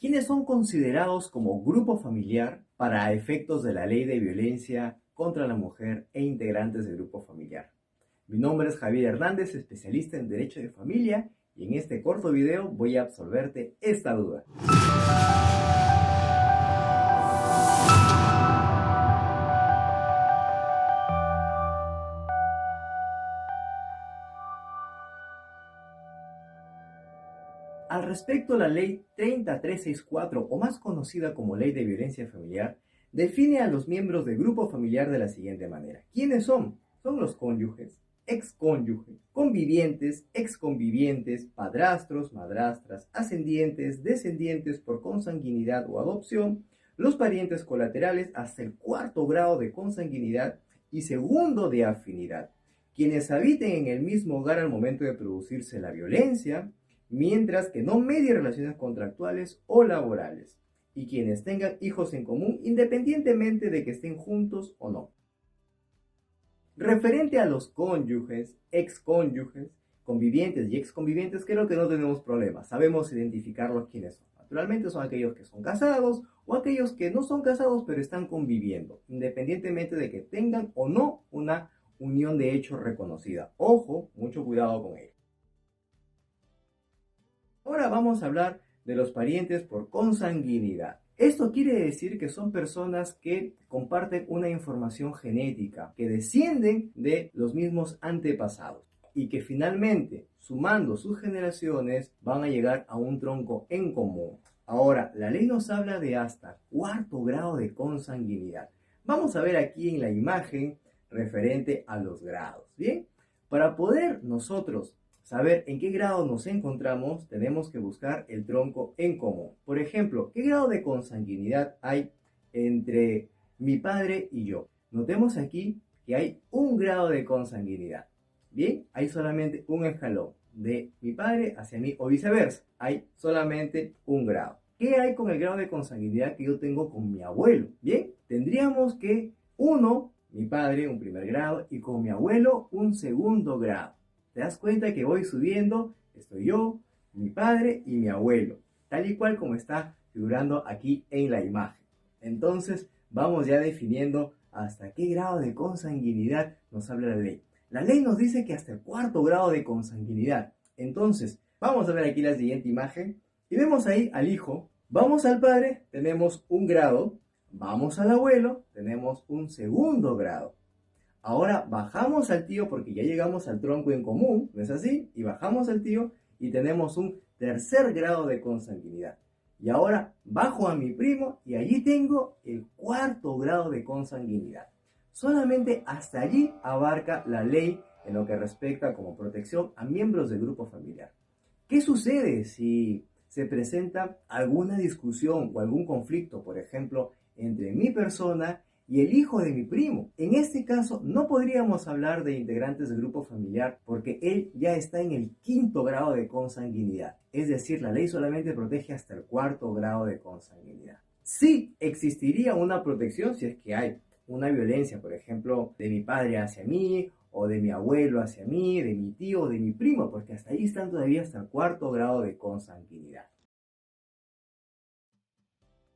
¿Quiénes son considerados como grupo familiar para efectos de la Ley de Violencia contra la Mujer e integrantes del grupo familiar? Mi nombre es Javier Hernández, especialista en Derecho de Familia, y en este corto video voy a absolverte esta duda. Al respecto, la Ley 30364, o más conocida como Ley de Violencia Familiar, define a los miembros del grupo familiar de la siguiente manera. ¿Quiénes son? Son los cónyuges, excónyuges, convivientes, exconvivientes, padrastros, madrastras, ascendientes, descendientes por consanguinidad o adopción, los parientes colaterales hasta el cuarto grado de consanguinidad y segundo de afinidad, quienes habiten en el mismo hogar al momento de producirse la violencia, mientras que no medie relaciones contractuales o laborales, y quienes tengan hijos en común independientemente de que estén juntos o no. Referente a los cónyuges, excónyuges, convivientes y exconvivientes, creo que no tenemos problemas, sabemos identificarlos quiénes son. Naturalmente son aquellos que son casados o aquellos que no son casados pero están conviviendo, independientemente de que tengan o no una unión de hecho reconocida. Ojo, mucho cuidado con ello. Ahora vamos a hablar de los parientes por consanguinidad. Esto quiere decir que son personas que comparten una información genética, que descienden de los mismos antepasados y que finalmente, sumando sus generaciones, van a llegar a un tronco en común. Ahora, la ley nos habla de hasta cuarto grado de consanguinidad. Vamos a ver aquí en la imagen referente a los grados, ¿bien? Para poder nosotros saber en qué grado nos encontramos, tenemos que buscar el tronco en común. Por ejemplo, ¿qué grado de consanguinidad hay entre mi padre y yo? Notemos aquí que hay un grado de consanguinidad. Bien, hay solamente un escalón de mi padre hacia mí o viceversa. Hay solamente un grado. ¿Qué hay con el grado de consanguinidad que yo tengo con mi abuelo? Bien, tendríamos que mi padre, un primer grado, y con mi abuelo, un segundo grado. ¿Te das cuenta que voy subiendo? Estoy yo, mi padre y mi abuelo, tal y cual como está figurando aquí en la imagen. Entonces, vamos ya definiendo hasta qué grado de consanguinidad nos habla la ley. La ley nos dice que hasta el cuarto grado de consanguinidad. Entonces, vamos a ver aquí la siguiente imagen y vemos ahí al hijo. Vamos al padre, tenemos un grado. Vamos al abuelo, tenemos un segundo grado. Ahora bajamos al tío porque ya llegamos al tronco en común, ¿no es así? Y bajamos al tío y tenemos un tercer grado de consanguinidad. Y ahora bajo a mi primo y allí tengo el cuarto grado de consanguinidad. Solamente hasta allí abarca la ley en lo que respecta como protección a miembros del grupo familiar. ¿Qué sucede si se presenta alguna discusión o algún conflicto, por ejemplo, entre mi persona y el hijo de mi primo? En este caso no podríamos hablar de integrantes del grupo familiar porque él ya está en el quinto grado de consanguinidad. Es decir, la ley solamente protege hasta el cuarto grado de consanguinidad. Sí existiría una protección si es que hay una violencia, por ejemplo, de mi padre hacia mí, o de mi abuelo hacia mí, de mi tío o de mi primo, porque hasta ahí están todavía hasta el cuarto grado de consanguinidad.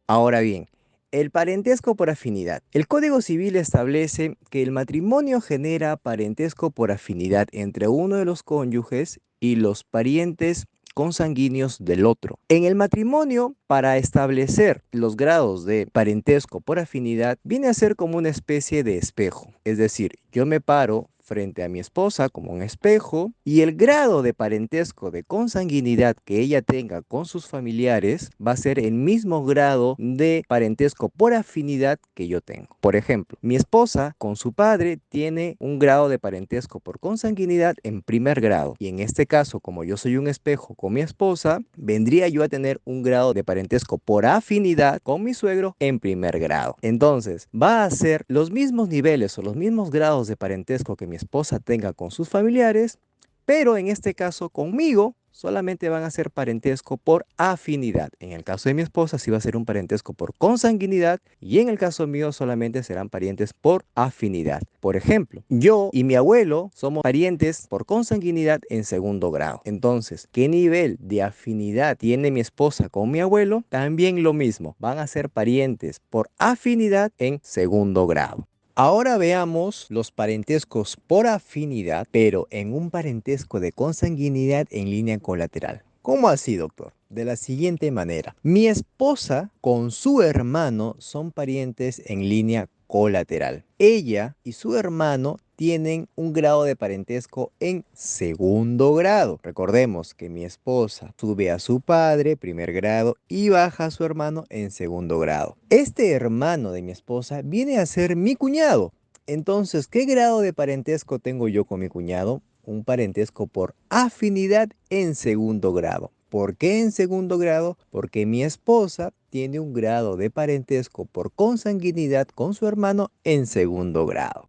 Ahora bien, el parentesco por afinidad. El Código Civil establece que el matrimonio genera parentesco por afinidad entre uno de los cónyuges y los parientes consanguíneos del otro. En el matrimonio, para establecer los grados de parentesco por afinidad, viene a ser como una especie de espejo. Es decir, yo me paro frente a mi esposa como un espejo y el grado de parentesco de consanguinidad que ella tenga con sus familiares va a ser el mismo grado de parentesco por afinidad que yo tengo. Por ejemplo, mi esposa con su padre tiene un grado de parentesco por consanguinidad en primer grado y en este caso, como yo soy un espejo con mi esposa, vendría yo a tener un grado de parentesco por afinidad con mi suegro en primer grado. Entonces, va a ser los mismos niveles o los mismos grados de parentesco que mi esposa tenga con sus familiares, pero en este caso conmigo solamente van a ser parentesco por afinidad. En el caso de mi esposa sí va a ser un parentesco por consanguinidad y en el caso mío solamente serán parientes por afinidad. Por ejemplo, yo y mi abuelo somos parientes por consanguinidad en segundo grado. Entonces, ¿qué nivel de afinidad tiene mi esposa con mi abuelo? También lo mismo, van a ser parientes por afinidad en segundo grado. Ahora veamos los parentescos por afinidad, pero en un parentesco de consanguinidad en línea colateral. ¿Cómo así, doctor? De la siguiente manera. Mi esposa con su hermano son parientes en línea colateral. Ella y su hermano tienen un grado de parentesco en segundo grado. Recordemos que mi esposa sube a su padre, primer grado, y baja a su hermano en segundo grado. Este hermano de mi esposa viene a ser mi cuñado. Entonces, ¿qué grado de parentesco tengo yo con mi cuñado? Un parentesco por afinidad en segundo grado. ¿Por qué en segundo grado? Porque mi esposa tiene un grado de parentesco por consanguinidad con su hermano en segundo grado.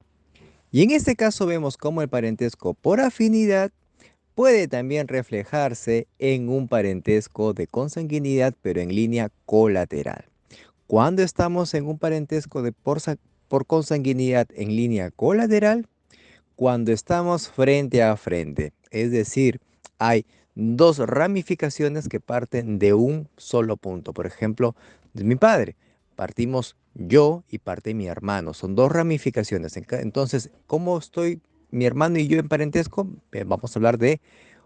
Y en este caso vemos cómo el parentesco por afinidad puede también reflejarse en un parentesco de consanguinidad, pero en línea colateral. Cuando estamos en un parentesco de por consanguinidad en línea colateral, cuando estamos frente a frente, es decir, hay dos ramificaciones que parten de un solo punto. Por ejemplo, de mi padre, partimos yo y parte mi hermano. Son dos ramificaciones. Entonces, ¿cómo estoy mi hermano y yo en parentesco? Vamos a hablar de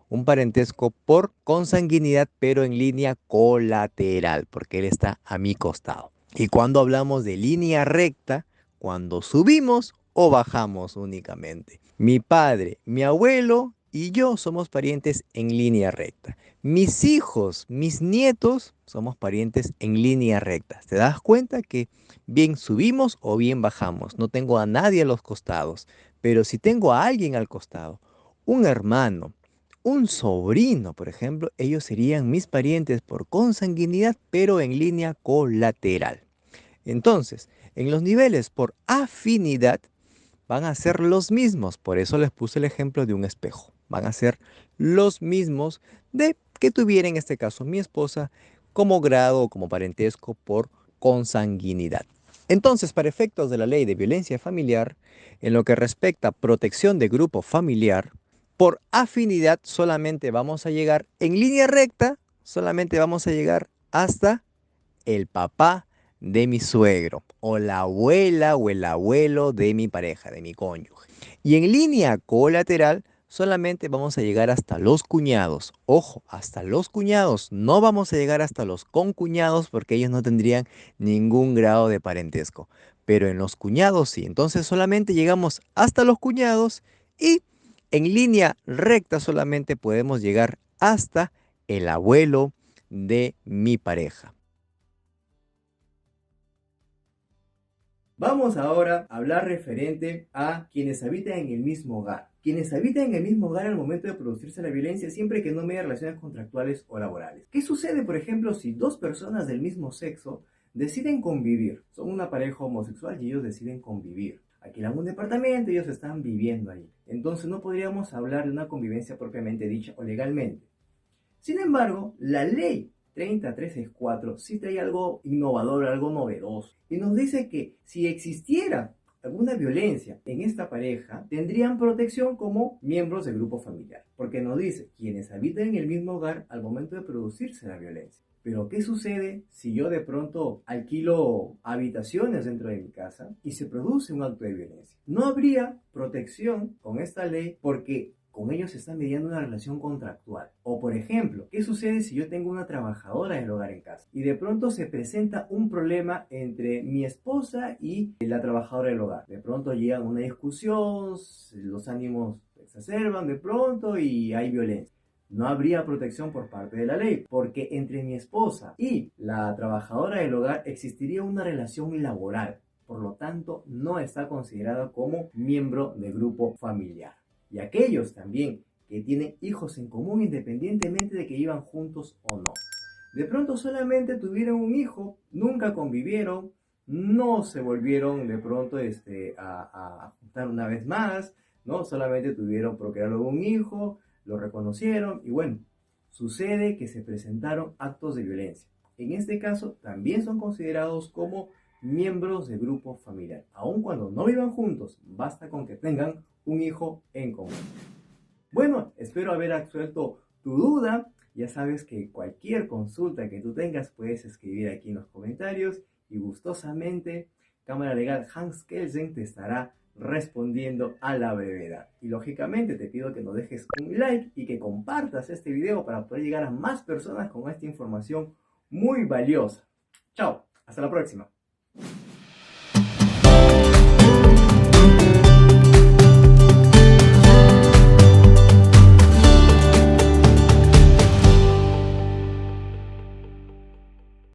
un parentesco por consanguinidad, pero en línea colateral, porque él está a mi costado. Y cuando hablamos de línea recta, cuando subimos o bajamos únicamente. Mi padre, mi abuelo y yo somos parientes en línea recta. Mis hijos, mis nietos, somos parientes en línea recta. ¿Te das cuenta que bien subimos o bien bajamos? No tengo a nadie a los costados, pero si tengo a alguien al costado, un hermano, un sobrino, por ejemplo, ellos serían mis parientes por consanguinidad, pero en línea colateral. Entonces, en los niveles por afinidad van a ser los mismos. Por eso les puse el ejemplo de un espejo. Van a ser los mismos de que tuviera en este caso mi esposa como grado o como parentesco por consanguinidad. Entonces, para efectos de la ley de violencia familiar, en lo que respecta a protección de grupo familiar, por afinidad solamente vamos a llegar en línea recta, solamente vamos a llegar hasta el papá de mi suegro o la abuela o el abuelo de mi pareja, de mi cónyuge. Y en línea colateral solamente vamos a llegar hasta los cuñados. Ojo, hasta los cuñados. No vamos a llegar hasta los concuñados porque ellos no tendrían ningún grado de parentesco. Pero en los cuñados sí. Entonces solamente llegamos hasta los cuñados y en línea recta solamente podemos llegar hasta el abuelo de mi pareja. Vamos ahora a hablar referente a quienes habitan en el mismo hogar. Quienes habitan en el mismo hogar al momento de producirse la violencia siempre que no me haya relaciones contractuales o laborales. ¿Qué sucede, por ejemplo, si dos personas del mismo sexo deciden convivir? Son una pareja homosexual y ellos deciden convivir. Alquilan un departamento y ellos están viviendo ahí. Entonces no podríamos hablar de una convivencia propiamente dicha o legalmente. Sin embargo, la ley 30364 sí trae algo innovador, algo novedoso, y nos dice que si existiera alguna violencia en esta pareja, tendrían protección como miembros del grupo familiar, porque nos dice quienes habitan en el mismo hogar al momento de producirse la violencia. Pero ¿qué sucede si yo de pronto alquilo habitaciones dentro de mi casa y se produce un acto de violencia? No habría protección con esta ley porque con ellos se está mediando una relación contractual. O por ejemplo, ¿qué sucede si yo tengo una trabajadora del hogar en casa y de pronto se presenta un problema entre mi esposa y la trabajadora del hogar? De pronto llega una discusión, los ánimos se exacerban de pronto y hay violencia. No habría protección por parte de la ley, porque entre mi esposa y la trabajadora del hogar existiría una relación laboral. Por lo tanto, no está considerada como miembro del grupo familiar. Y aquellos también que tienen hijos en común independientemente de que vivan juntos o no. De pronto solamente tuvieron un hijo, nunca convivieron, no se volvieron de pronto a juntar una vez más, ¿no? Solamente tuvieron procrear un hijo, lo reconocieron y bueno, sucede que se presentaron actos de violencia. En este caso, también son considerados como miembros del grupo familiar. Aun cuando no vivan juntos, basta con que tengan un hijo en común. Bueno, espero haber absuelto tu duda. Ya sabes que cualquier consulta que tú tengas puedes escribir aquí en los comentarios y gustosamente Cámara Legal Hans Kelsen te estará respondiendo a la brevedad. Y lógicamente te pido que nos dejes un like y que compartas este video para poder llegar a más personas con esta información muy valiosa. Chao, hasta la próxima.